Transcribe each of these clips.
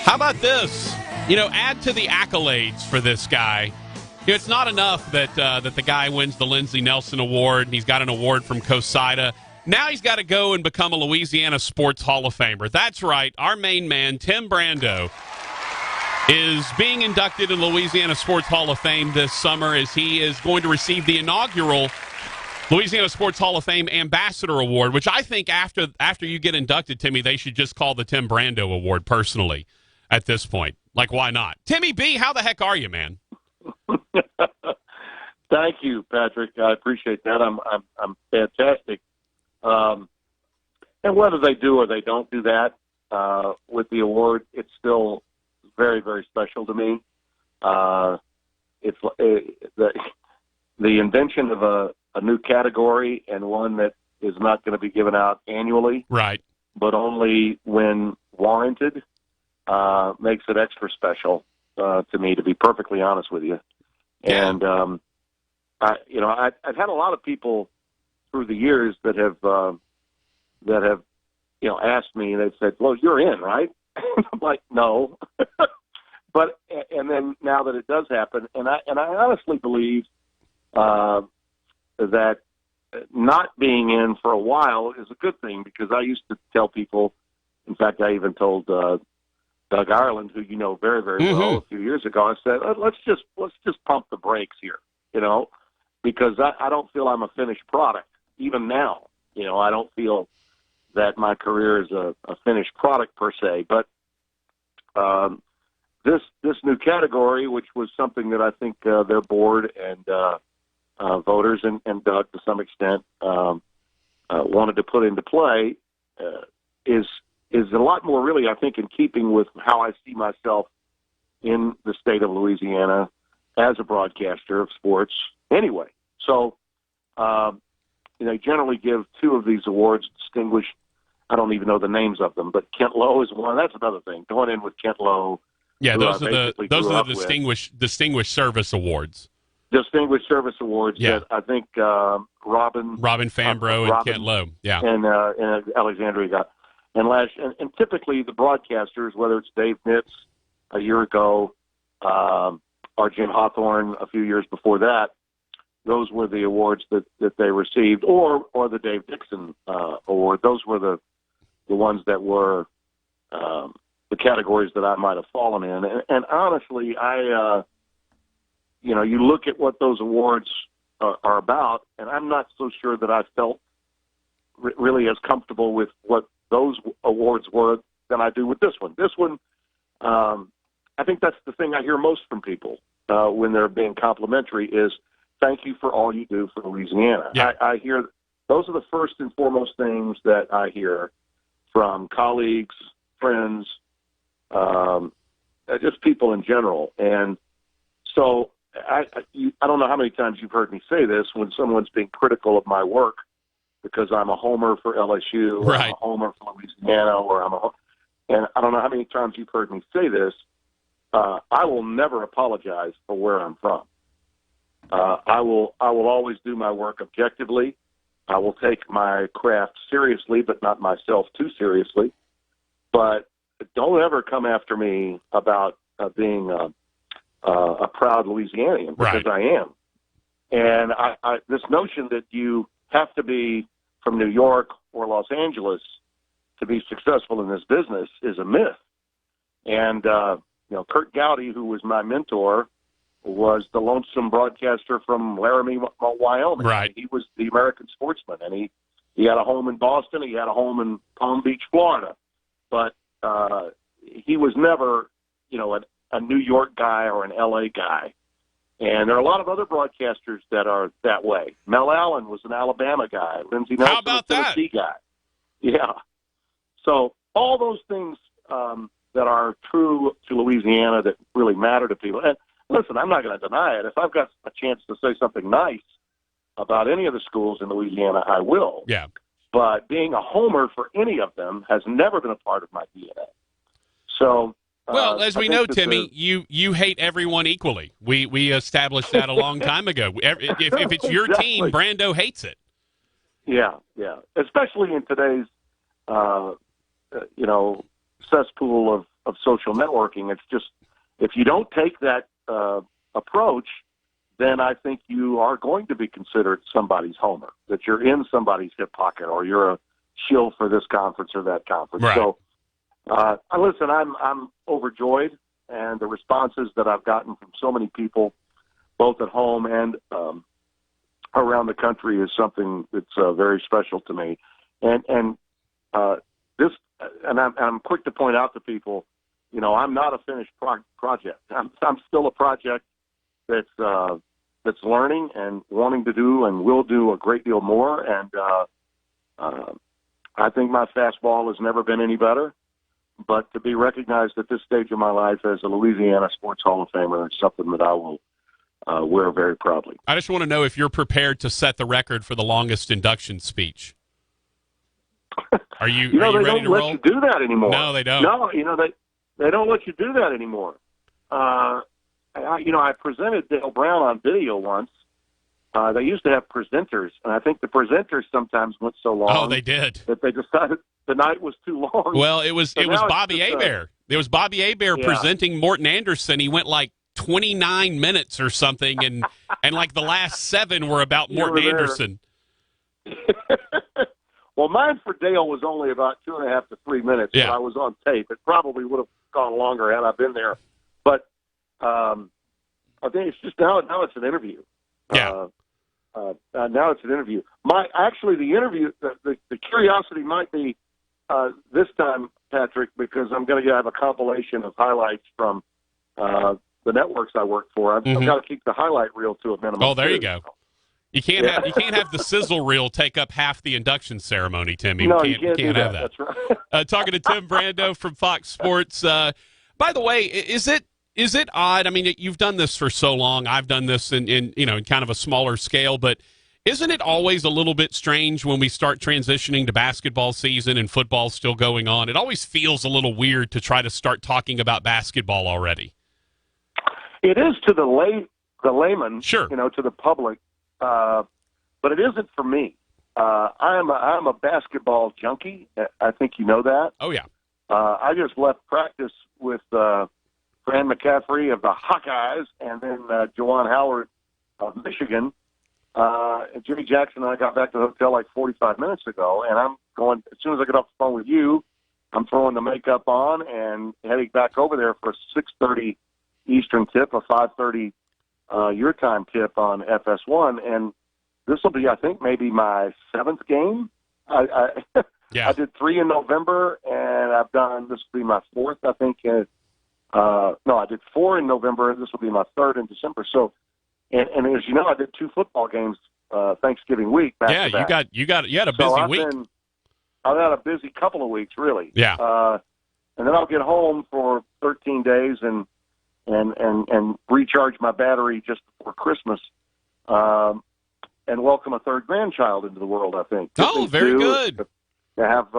How about this? Add to the accolades for this guy. It's not enough that the guy wins the Lindsey Nelson Award and he's got an award from COSIDA. Now he's got to go and become a Louisiana Sports Hall of Famer. That's right. Our main man, Tim Brando, is being inducted in the Louisiana Sports Hall of Fame this summer as he is going to receive the inaugural Louisiana Sports Hall of Fame Ambassador Award, which I think after you get inducted, Timmy, they should just call the Tim Brando Award personally at this point. Like, why not? Timmy B, how the heck are you, man? Thank you, Patrick. I appreciate that. I'm fantastic. And whether they do or they don't do that with the award, it's still very, very special to me. It's the invention of a new category and one that is not going to be given out annually, right? But only when warranted, makes it extra special to me, to be perfectly honest with you. Yeah. And I've had a lot of people through the years that have asked me. They've said, "Well, you're in, right?" I'm like, "No," but and then now that it does happen, and I honestly believe that not being in for a while is a good thing, because I used to tell people. In fact, I even told Doug Ireland, who you know very, very well, a few years ago. I said, let's just pump the brakes here, because I don't feel I'm a finished product even now. I don't feel that my career is a finished product per se. But this new category, which was something that I think their board and voters and Doug to some extent wanted to put into play, is a lot more really, I think, in keeping with how I see myself in the state of Louisiana as a broadcaster of sports anyway. So, they generally give two of these awards distinguished. I don't even know the names of them, but Kent Lowe is one. That's another thing. Going in with Kent Lowe. Yeah, those are the distinguished service awards. Distinguished Service Awards. Yeah. That I think Robin Fambro and Kent Lowe. Yeah. And Alexandria got. And typically the broadcasters, whether it's Dave Nitz a year ago or Jim Hawthorne a few years before that, those were the awards that they received, or the Dave Dixon award. Those were the ones that were the categories that I might have fallen in. And honestly, you look at what those awards are about, and I'm not so sure that I felt really as comfortable with what those awards were than I do with this one. This one, I think that's the thing I hear most from people when they're being complimentary is, thank you for all you do for Louisiana. Yeah. I hear those are the first and foremost things that I hear from colleagues, friends, just people in general. And so I don't know how many times you've heard me say this when someone's being critical of my work because I'm a homer for LSU, or right. I'm a homer for Louisiana, and I don't know how many times you've heard me say this. I will never apologize for where I'm from. I will always do my work objectively. I will take my craft seriously, but not myself too seriously. But don't ever come after me about being a proud Louisianian, because right. I am. And I this notion that you have to be from New York or Los Angeles to be successful in this business is a myth. And Kurt Gowdy, who was my mentor, was the lonesome broadcaster from Laramie, Wyoming. Right. He was the American sportsman, and he had a home in Boston. He had a home in Palm Beach, Florida. But he was never, a New York guy or an L.A. guy. And there are a lot of other broadcasters that are that way. Mel Allen was an Alabama guy. Lindsey Nelson was a Tennessee guy. Yeah. So all those things that are true to Louisiana that really matter to people. And listen, I'm not going to deny it. If I've got a chance to say something nice about any of the schools in Louisiana, I will. Yeah. But being a homer for any of them has never been a part of my DNA. So, well, as we know, Timmy, you hate everyone equally. We established that a long time ago. If it's your team, Brando hates it. Yeah. Especially in today's, cesspool social networking. It's just, if you don't take that approach, then I think you are going to be considered somebody's homer, that you're in somebody's hip pocket, or you're a shill for this conference or that conference. Right. So, listen, I'm overjoyed, and the responses that I've gotten from so many people, both at home and around the country, is something that's very special to me. And I'm quick to point out to people, I'm not a finished project. I'm still a project that's learning and wanting to do and will do a great deal more. And I think my fastball has never been any better. But to be recognized at this stage of my life as a Louisiana Sports Hall of Famer is something that I will wear very proudly. I just want to know if you're prepared to set the record for the longest induction speech. Are you, they ready don't to let roll? you do that anymore. No, they don't. No, they don't let you do that anymore. I presented Dale Brown on video once. They used to have presenters, and I think the presenters sometimes went so long. Oh, they did. That they decided the night was too long. Well, it was Bobby Hebert. It was Bobby Hebert presenting Morton Anderson. He went like 29 minutes or something, and like the last 7 were about Morton Anderson. Well, mine for Dale was only about 2.5 to 3 minutes. Yeah. When I was on tape. It probably would have gone longer had I been there. But I think it's just now it's an interview. Yeah. Now it's an interview. The interview, the curiosity might be this time, Patrick, because I'm going to have a compilation of highlights from the networks I work for. I've got to keep the highlight reel to a minimum. Oh, there you go. You can't have the sizzle reel take up half the induction ceremony, Tim. You can't have that. That's right. Talking to Tim Brando from Fox Sports. By the way, is it odd? I mean, you've done this for so long. I've done this in kind of a smaller scale, but isn't it always a little bit strange when we start transitioning to basketball season and football still going on? It always feels a little weird to try to start talking about basketball already. It is to the layman, sure, to the public, but it isn't for me. I'm a basketball junkie. I think you know that. Oh yeah. I just left practice with Fran McCaffrey of the Hawkeyes, and then Juwan Howard of Michigan. And Jimmy Jackson and I got back to the hotel like 45 minutes ago, and I'm going, as soon as I get off the phone with you, I'm throwing the makeup on and heading back over there for a 6:30 Eastern tip, a 5:30 your time tip on FS1, and this will be, I think, maybe my 7th game. I did 3 in November, and this will be my 4th, I think. I did 4 in November. This will be my 3rd in December. So, and as you know, I did 2 football games Thanksgiving week. Back to back. you had a busy week. I've had a busy couple of weeks, really. Yeah. And then I'll get home for 13 days and recharge my battery just before Christmas, and welcome a 3rd grandchild into the world, I think. Oh, very good. To have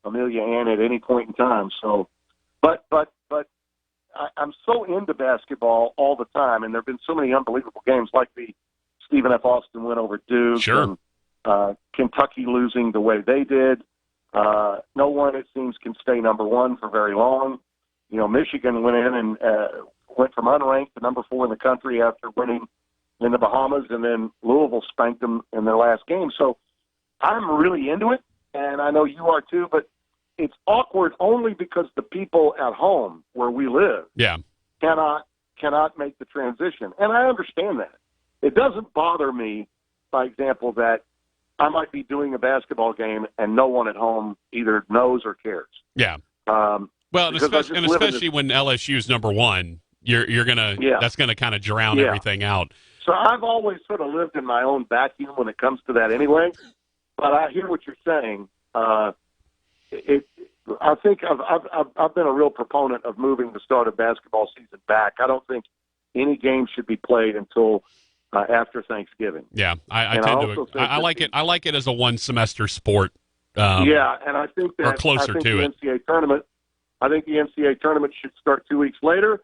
Amelia Ann at any point in time. So, but I'm so into basketball all the time, and there have been so many unbelievable games, like the Stephen F. Austin win over Duke, sure, and Kentucky losing the way they did. No one, it seems, can stay number 1 for very long. Michigan went in and went from unranked to number 4 in the country after winning in the Bahamas, and then Louisville spanked them in their last game. So I'm really into it, and I know you are too, but it's awkward only because the people at home where we live cannot make the transition. And I understand that. It doesn't bother me, by example, that I might be doing a basketball game and no one at home either knows or cares. Yeah. Well, especially when LSU's number 1, you're gonna that's gonna kind of drown everything out. So I've always sort of lived in my own vacuum when it comes to that, anyway. But I hear what you're saying. I think I've been a real proponent of moving the start of basketball season back. I don't think any game should be played until after Thanksgiving. Yeah, I tend to. I like it. I like it as a 1-semester sport. And I think that or closer to it. NCAA tournament. I think the NCAA tournament should start 2 weeks later.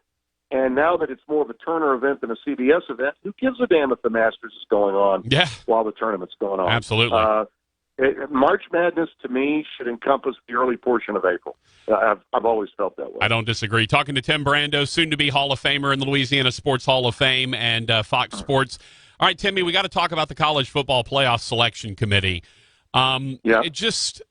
And now that it's more of a Turner event than a CBS event, who gives a damn if the Masters is going on while the tournament's going on? Absolutely. March Madness, to me, should encompass the early portion of April. I've always felt that way. I don't disagree. Talking to Tim Brando, soon-to-be Hall of Famer in the Louisiana Sports Hall of Fame and Fox Sports. All right, Timmy, we got to talk about the College Football Playoff Selection Committee. It just,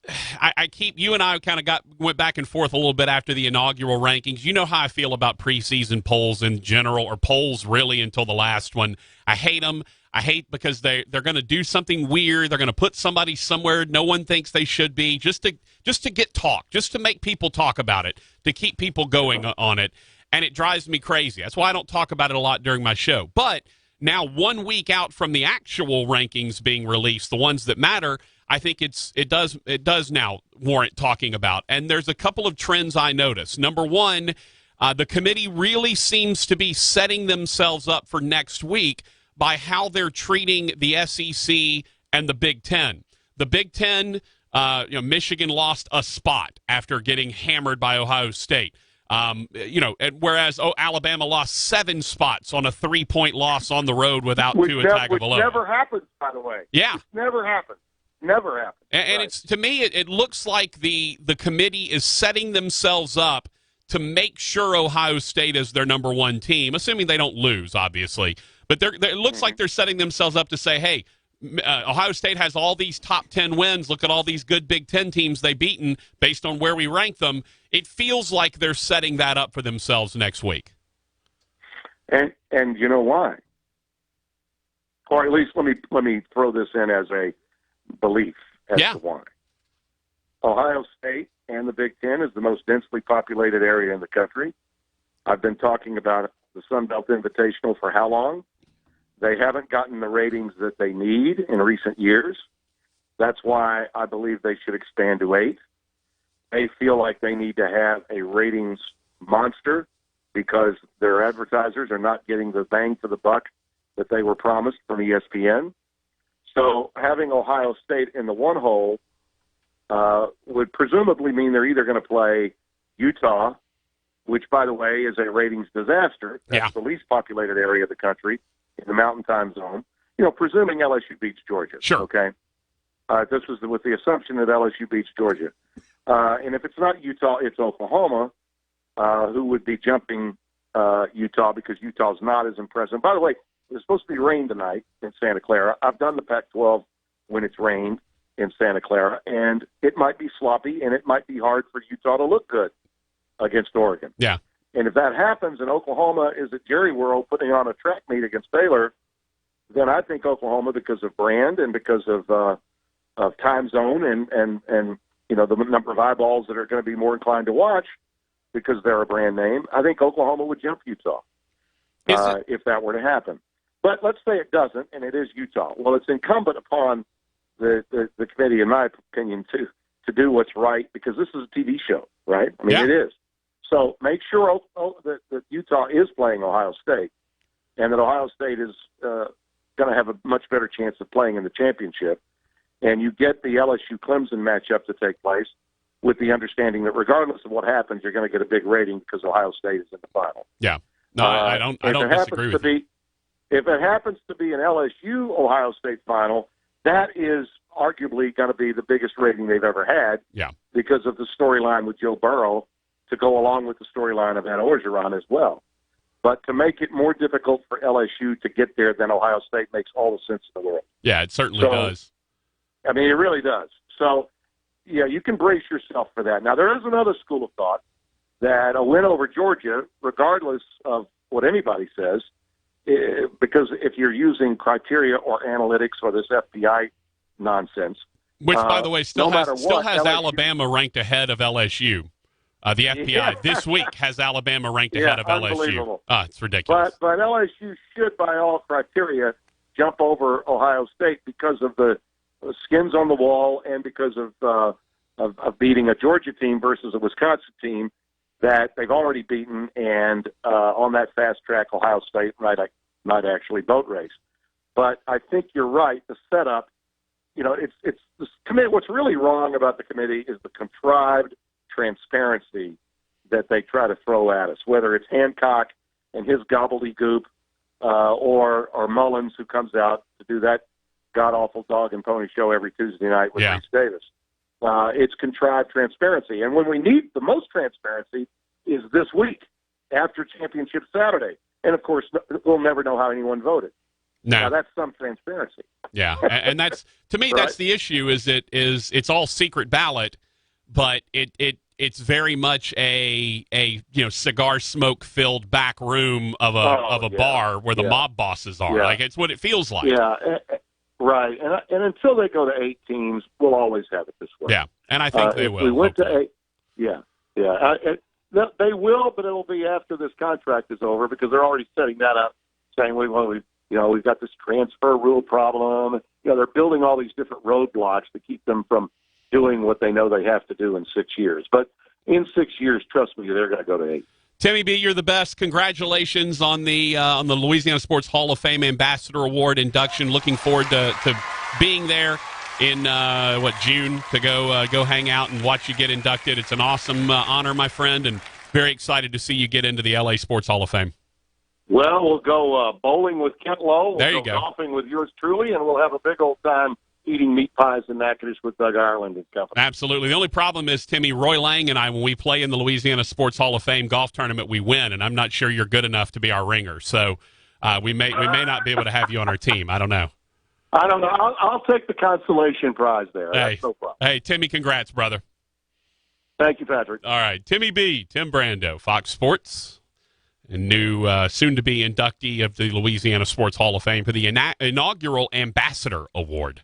I keep, you and I kind of went back and forth a little bit after the inaugural rankings. You know how I feel about preseason polls in general, or polls really until the last one. I hate them. I hate because they're going to do something weird. They're going to put somebody somewhere no one thinks they should be, just to get talk, just to make people talk about it, to keep people going on it. And it drives me crazy. That's why I don't talk about it a lot during my show. But now, 1 week out from the actual rankings being released, the ones that matter, I think it does now warrant talking about. And there's a couple of trends I notice. Number one, the committee really seems to be setting themselves up for next week by how they're treating the SEC and the Big Ten. The Big Ten, Michigan lost a spot after getting hammered by Ohio State. Whereas Alabama lost 7 spots on a 3-point loss on the road without Tua Tagovailoa. Which never happens, by the way. Yeah, never happens. Never happens. And right. It's, to me, it looks like the committee is setting themselves up to make sure Ohio State is their number one team, assuming they don't lose, obviously. But it looks like they're setting themselves up to say, hey, Ohio State has all these top 10 wins. Look at all these good Big Ten teams they've beaten based on where we rank them. It feels like they're setting that up for themselves next week. And you know why? Or at least let me throw this in as a belief as to why. Ohio State and the Big Ten is the most densely populated area in the country. I've been talking about the Sun Belt Invitational for how long? They haven't gotten the ratings that they need in recent years. That's why I believe they should expand to 8. They feel like they need to have a ratings monster because their advertisers are not getting the bang for the buck that they were promised from ESPN. So having Ohio State in the one hole would presumably mean they're either going to play Utah, which, by the way, is a ratings disaster. That's the least populated area of the country in the Mountain Time Zone. Presuming LSU beats Georgia. Sure. Okay. This was with the assumption that LSU beats Georgia. And if it's not Utah, it's Oklahoma, who would be jumping Utah because Utah's not as impressive. By the way, it's supposed to be rain tonight in Santa Clara. I've done the Pac-12 when it's rained in Santa Clara, and it might be sloppy, and it might be hard for Utah to look good against Oregon. Yeah. And if that happens and Oklahoma is at Jerry World putting on a track meet against Baylor, then I think Oklahoma, because of brand and because of time zone and the number of eyeballs that are going to be more inclined to watch because they're a brand name, I think Oklahoma would jump Utah if that were to happen. But let's say it doesn't, and it is Utah. Well, it's incumbent upon the committee, in my opinion, to do what's right, because this is a TV show, right? I mean, It is. So make sure that Utah is playing Ohio State, and that Ohio State is going to have a much better chance of playing in the championship. And you get the LSU-Clemson matchup to take place with the understanding that regardless of what happens, you're going to get a big rating because Ohio State is in the final. Yeah. No, I don't disagree with you. If it happens to be an LSU-Ohio State final, that is arguably going to be the biggest rating they've ever had because of the storyline with Joe Burrow to go along with the storyline of Ed Orgeron as well. But to make it more difficult for LSU to get there than Ohio State makes all the sense in the world. Yeah, it certainly does. I mean, it really does. So, you can brace yourself for that. Now, there is another school of thought that a win over Georgia, regardless of what anybody says, because if you're using criteria or analytics or this FBI nonsense. Which, by the way, still has LSU, Alabama ranked ahead of LSU. The FBI this week has Alabama ranked ahead of LSU. It's ridiculous. But LSU should, by all criteria, jump over Ohio State because of the skins on the wall and because of beating a Georgia team versus a Wisconsin team that they've already beaten, and on that fast track, Ohio State might actually boat race. But I think you're right. The setup, it's this committee. What's really wrong about the committee is the contrived transparency that they try to throw at us, whether it's Hancock and his gobbledygook or Mullins who comes out to do that god-awful dog and pony show every Tuesday night with Yeah. Reese Davis. It's contrived transparency. And when we need the most transparency is this week after Championship Saturday. And, of course, we'll never know how anyone voted. No. Now, that's some transparency. Yeah, and that's, to me, that's the issue. It's all secret ballot, but it's very much a cigar smoke filled back room of a bar where the mob bosses are. Yeah. Like, it's what it feels like. Yeah, right. And until they go to 8 teams, we'll always have it this way. Yeah, and I think they will. We went hopefully. to 8. Yeah. They will, but it'll be after this contract is over because they're already setting that up, saying we've got this transfer rule problem. They're building all these different roadblocks to keep them from doing what they know they have to do in 6 years. But in 6 years, trust me, they're going to go to 8. Timmy B, you're the best. Congratulations on the Louisiana Sports Hall of Fame Ambassador Award induction. Looking forward to being there in June to go hang out and watch you get inducted. It's an awesome honor, my friend, and very excited to see you get into the LA Sports Hall of Fame. Well, we'll go bowling with Kent Lowe. There you We'll go. go golfing with yours truly, and we'll have a big old time eating meat pies and Natchitoches with Doug Ireland and company. Absolutely. The only problem is, Timmy, Roy Lang and I, when we play in the Louisiana Sports Hall of Fame golf tournament, we win, and I'm not sure you're good enough to be our ringer. So we may not be able to have you on our team. I don't know. I don't know. I'll take the consolation prize there. Hey, That's no problem. Hey, Timmy, congrats, brother. Thank you, Patrick. All right, Timmy B, Tim Brando, Fox Sports, and new soon-to-be inductee of the Louisiana Sports Hall of Fame for the inaugural Ambassador Award.